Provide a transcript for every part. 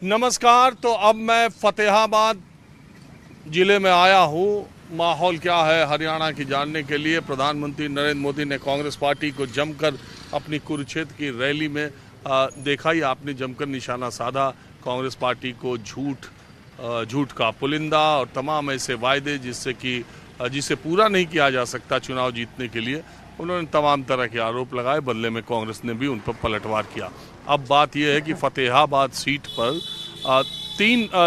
नमस्कार। तो अब मैं फतेहाबाद जिले में आया हूँ। माहौल क्या है हरियाणा की जानने के लिए। प्रधानमंत्री नरेंद्र मोदी ने कांग्रेस पार्टी को जमकर अपनी कुरुक्षेत्र की रैली में देखा ही आपने, जमकर निशाना साधा। कांग्रेस पार्टी को झूठ का पुलिंदा और तमाम ऐसे वायदे जिसे पूरा नहीं किया जा सकता चुनाव जीतने के लिए, उन्होंने तमाम तरह के आरोप लगाए। बदले में कांग्रेस ने भी उन पर पलटवार किया। अब बात यह है कि फतेहाबाद सीट पर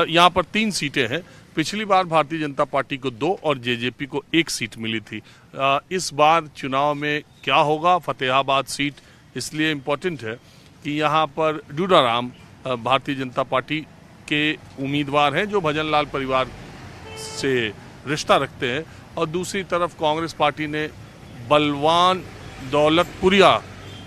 यहाँ पर 3 सीटें हैं। पिछली बार भारतीय जनता पार्टी को 2 और जेजेपी को 1 सीट मिली थी। इस बार चुनाव में क्या होगा? फतेहाबाद सीट इसलिए इम्पोर्टेंट है कि यहाँ पर डूडाराम भारतीय जनता पार्टी के उम्मीदवार हैं जो भजन लाल परिवार से रिश्ता रखते हैं, और दूसरी तरफ कांग्रेस पार्टी ने बलवान दौलतपुरिया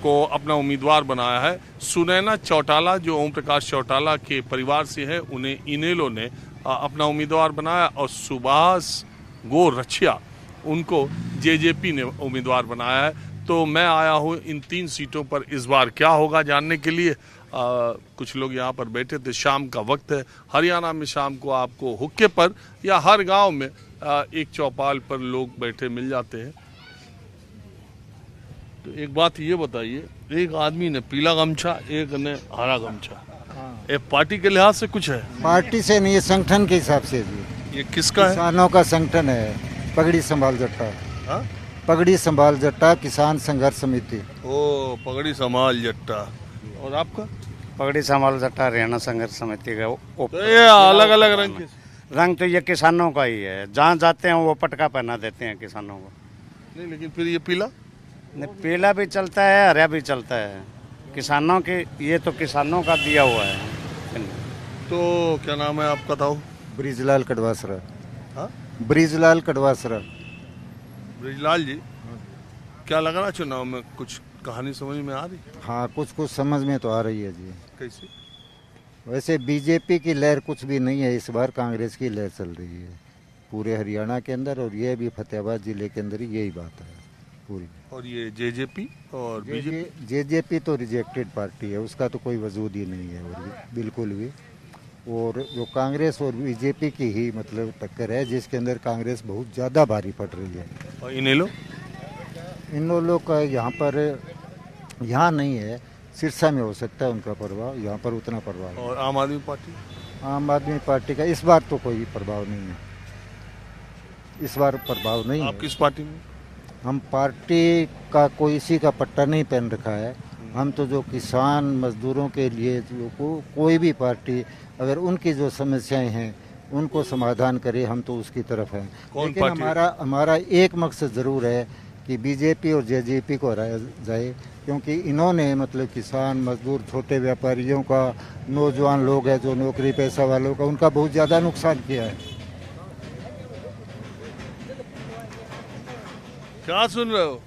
को अपना उम्मीदवार बनाया है। सुनैना चौटाला जो ओम प्रकाश चौटाला के परिवार से हैं, उन्हें इनेलो ने अपना उम्मीदवार बनाया, और सुभाष गोरछिया उनको जेजेपी ने उम्मीदवार बनाया है। तो मैं आया हूँ इन 3 सीटों पर इस बार क्या होगा जानने के लिए। कुछ लोग यहाँ पर बैठे थे। शाम का वक्त है। हरियाणा में शाम को आपको हुक्के पर या हर गांव में एक चौपाल पर लोग बैठे मिल जाते हैं। तो एक बात ये बताइए, एक आदमी ने पीला गमछा, एक ने हरा गमछा, ये पार्टी के लिहाज से कुछ है? पार्टी से नहीं, ये संगठन के हिसाब से जी। ये किसका है? किसानों का संगठन है, पगड़ी संभाल जट्टा। हाँ? पगड़ी संभाल जट्टा किसान संघर्ष समिति। ओ, पगड़ी संभाल जट्टा। और आपका? पगड़ी संभाल जट्टा हरियाणा संघर्ष समिति का। तो ये अलग अलग रंग के रंग तो ये किसानों का ही है, जहाँ जाते हैं वो पटका पहना देते हैं किसानों को। नहीं, लेकिन फिर ये पीला नहीं, पीला भी चलता है, हरा भी चलता है। किसानों के, ये तो किसानों का दिया हुआ है। तो क्या नाम है आपका? था ब्रिजलाल कड़वासरा। हाँ? ब्रिजलाल कड़वासरा। ब्रिजलाल जी, क्या लग रहा चुनाव में? कुछ कहानी समझ में आ रही? हाँ, कुछ कुछ समझ में तो आ रही है जी। कैसी? वैसे बीजेपी की लहर कुछ भी नहीं है, इस बार कांग्रेस की लहर चल रही है पूरे हरियाणा के अंदर, और ये भी फतेहाबाद जिले के अंदर ही यही बात है पूरी। और ये जेजेपी और बीजेपी? जेजेपी तो रिजेक्टेड पार्टी है, उसका तो कोई वजूद ही नहीं है और बिल्कुल भी। और जो कांग्रेस और बीजेपी की ही मतलब टक्कर है, जिसके अंदर कांग्रेस बहुत ज़्यादा भारी पड़ रही है। और इनेलो? इन लोगों का यहाँ नहीं है, सिरसा में हो सकता है उनका प्रभाव, यहाँ पर उतना प्रभाव। और आम आदमी पार्टी? आम आदमी पार्टी का इस बार तो कोई प्रभाव नहीं है, इस बार प्रभाव नहीं है। आप किस पार्टी में? हम पार्टी का कोई इसी का पट्टा नहीं पहन रखा है। हम तो जो किसान मजदूरों के लिए जो कोई भी पार्टी अगर उनकी जो समस्याएं हैं उनको समाधान करे, हम तो उसकी तरफ हैं। लेकिन हमारा एक मकसद ज़रूर है कि बीजेपी और जेजेपी को हराया जाए, क्योंकि इन्होंने मतलब किसान मजदूर छोटे व्यापारियों का, नौजवान लोग हैं जो नौकरी पेशा वालों का, उनका बहुत ज़्यादा नुकसान किया है। क्या सुन रहे हो?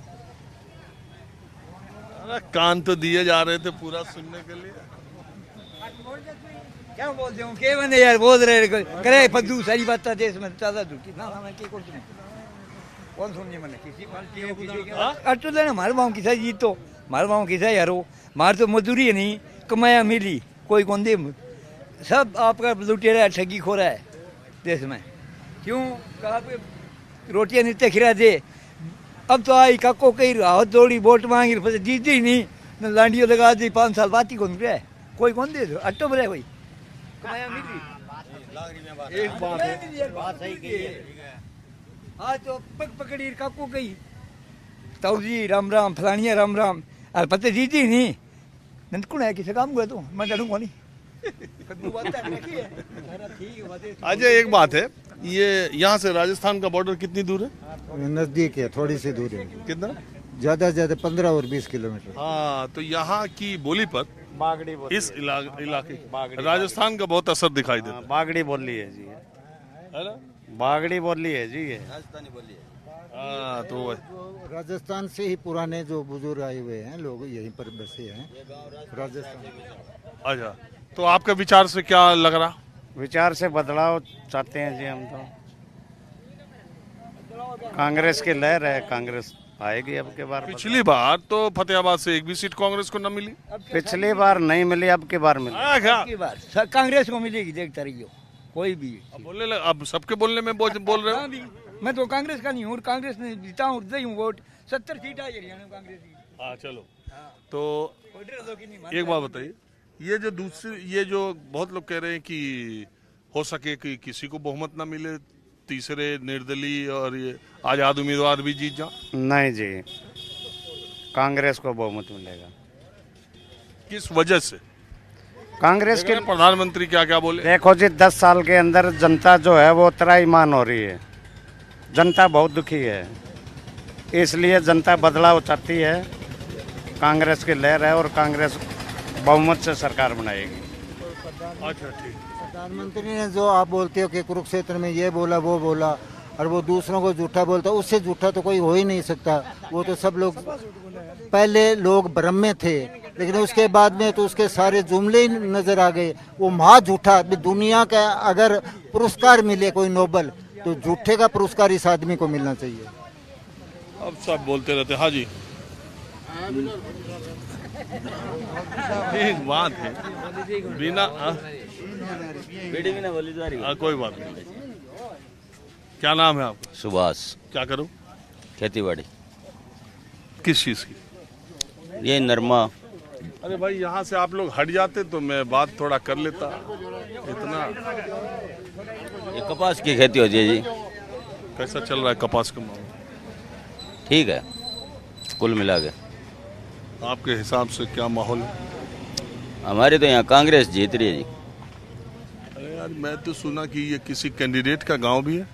अरे कान तो दिए जा रहे थे पूरा सुनने के लिए। क्या बोलते हो के बंदे यार बोल रहे करे फद्दू सारी बात देश में ज्यादा झूठी ना मैं के करते कौन सुनिए मैंने किसी पार्टी हो किसी के अटो लेना मार बाऊ किसा जीत तो मार बाऊ किसा यारो मार तो मजदूरी है नहीं कमाया मिली कोई कौन दे सब आपका लुटेरा ठगी खो रहा है देश में। क्यों कहा पे रोटियां नित्य खिला दे। अब तो आई काको कई राहत दौड़ी वोट मांगी फिर जीत ही नहीं, लांडियों लगा दी 5 साल बात ही कौन रहा है, कोई कौन दे दो अट्टो बरे कोई कमाया मिली। एक बात है, बात सही की है। हाँ तो पकड़ी काको गई ताऊ जी राम राम फलानिया राम राम अरे पते जीती नहीं नंद कौन है किसे काम हुआ तो मैं डरूँ कौन अच्छा एक बात है, ये यहाँ से राजस्थान का बॉर्डर कितनी दूर है? नज़दीक है, थोड़ी सी दूर है। कितना? ज़्यादा से ज़्यादा 15 और 20 किलोमीटर। हाँ, तो यहाँ की बोली पर बागड़ी बोली इस इलाके राजस्थान का बहुत असर दिखाई देता है। बागड़ी बोली है जी, है ना? बागड़ी बोली है जी, ये राजस्थानी बोली है। हाँ, तो राजस्थान से ही पुराने जो बुजुर्ग आए हुए हैं लोग यहीं पर बसे हैं राजस्थान। अच्छा, तो आपके विचार से क्या लग रहा? विचार से बदलाव चाहते हैं जी हम तो। कांग्रेस की लहर है, कांग्रेस आएगी अब के बार। पिछली बार तो फतेहाबाद से एक भी सीट कांग्रेस को न मिली। पिछली बार नहीं मिली, अब की बार मिली। क्या की बार कांग्रेस को मिलेगी, देखता रहियो कोई भी। अब सबके बोलने में बोल रहे हो। मैं तो कांग्रेस का नहीं हूँ, कांग्रेस ने जीता हूँ, दे हूँ वोट। 70 सीट आई हरियाणा कांग्रेस की। हाँ चलो, तो एक बात बताइए, ये जो बहुत लोग कह रहे हैं कि हो सके कि किसी को बहुमत ना मिले, तीसरे निर्दलीय और ये आजाद उम्मीदवार भी जीत जाए। नहीं जी, कांग्रेस को बहुमत मिलेगा। किस वजह से? कांग्रेस के प्रधानमंत्री क्या क्या बोले। देखो जी, 10 साल के अंदर जनता जो है वो त्राईमान हो रही है। जनता बहुत दुखी है, इसलिए जनता बदलाव चाहती है। कांग्रेस की लहर है और कांग्रेस बहुमत से सरकार बनाएगी। अच्छा ठीक। प्रधानमंत्री ने जो आप बोलते हो कि कुरुक्षेत्र में ये बोला वो बोला और वो दूसरों को झूठा बोलता, उससे झूठा तो कोई हो ही नहीं सकता। वो तो सब लोग पहले लोग भ्रम में थे, लेकिन उसके बाद में तो उसके सारे जुमले ही नजर आ गए। वो महा झूठा आदमी। दुनिया का अगर पुरस्कार मिले कोई नोबल, तो झूठे का पुरस्कार इस आदमी को मिलना चाहिए। अब सब बोलते रहते। हाँ जी, एक बात है, बिना कोई बात नहीं। क्या नाम है आपका? सुभाष। क्या करो? खेती बाड़ी। किस चीज की? ये नरमा। अरे भाई, यहाँ से आप लोग हट जाते तो मैं बात थोड़ा कर लेता। इतना ये कपास की खेती होती है जी। कैसा चल रहा है कपास का मामला? ठीक है, कुल मिला के। आपके हिसाब से क्या माहौल है? हमारे तो यहाँ कांग्रेस जीत रही है जी। अरे यार, मैं तो सुना कि ये किसी कैंडिडेट का गांव भी है।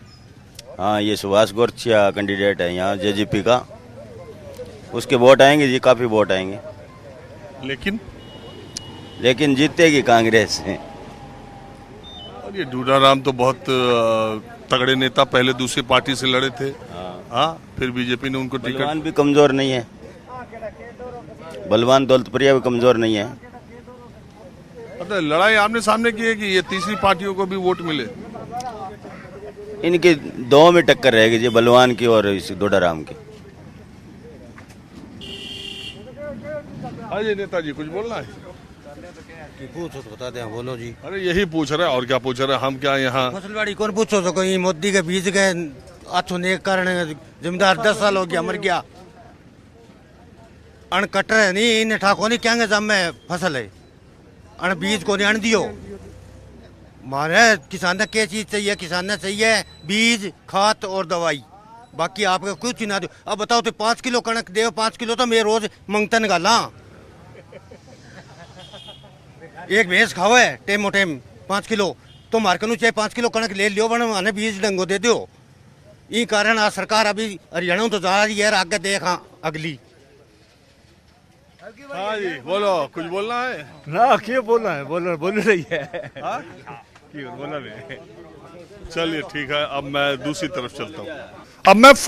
हाँ, ये सुभाष गोरछिया कैंडिडेट है यहाँ जेजेपी का। उसके वोट आएंगे जी, काफ़ी वोट आएंगे, लेकिन जीतेगी कांग्रेस है। और ये डूडाराम तो बहुत तगड़े नेता, पहले दूसरी पार्टी से लड़े थे। हाँ, फिर बीजेपी ने उनको टिकट। बलवान भी कमजोर नहीं है, बलवान दौलतप्रिया भी कमजोर नहीं है। मतलब लड़ाई आमने सामने की है कि ये तीसरी पार्टियों को भी वोट मिले। इनकी दो में टक्कर रहेगी जी, बलवान की और इस डोडाराम की। हाँ जी, नेताजी कुछ बोलना है? पूछो तो बता दें, बोलो जी। अरे यही पूछ रहे हैं, और क्या पूछ रहे हैं हम? क्या यहाँ फसलवाड़ी कौन पूछो तो कोई मोदी के बीज गए आठों ने कारण जमींदार 10 साल हो गया मर गया। अण कट रहे नहीं, इन ठाको नहीं क्या जम में फसल है, अण बीज को नहीं अण दियो। मारे किसान ने क्या चीज चाहिए? किसान ने चाहिए बीज, खाद और दवाई, बाकी आपको कुछ ना दो। अब बताओ तो 5 किलो कणक दे, 5 किलो तो मैं रोज मंगता निकाला। एक भैंस खावे टेमो टेम 5 किलो, तो मार्केट चाहे 5 किलो कणक ले लियो, बना माने बीज डंगो दे दो। ई कारण आज सरकार अभी हरियाणा तो जा रही है, आगे देखा अगली। हाँ जी, बोलो, कुछ बोलना है? ना क्या बोलना है, बोल रही है। हाँ? बोला नहीं। चलिए ठीक है, अब मैं दूसरी तरफ चलता हूँ। अब मैं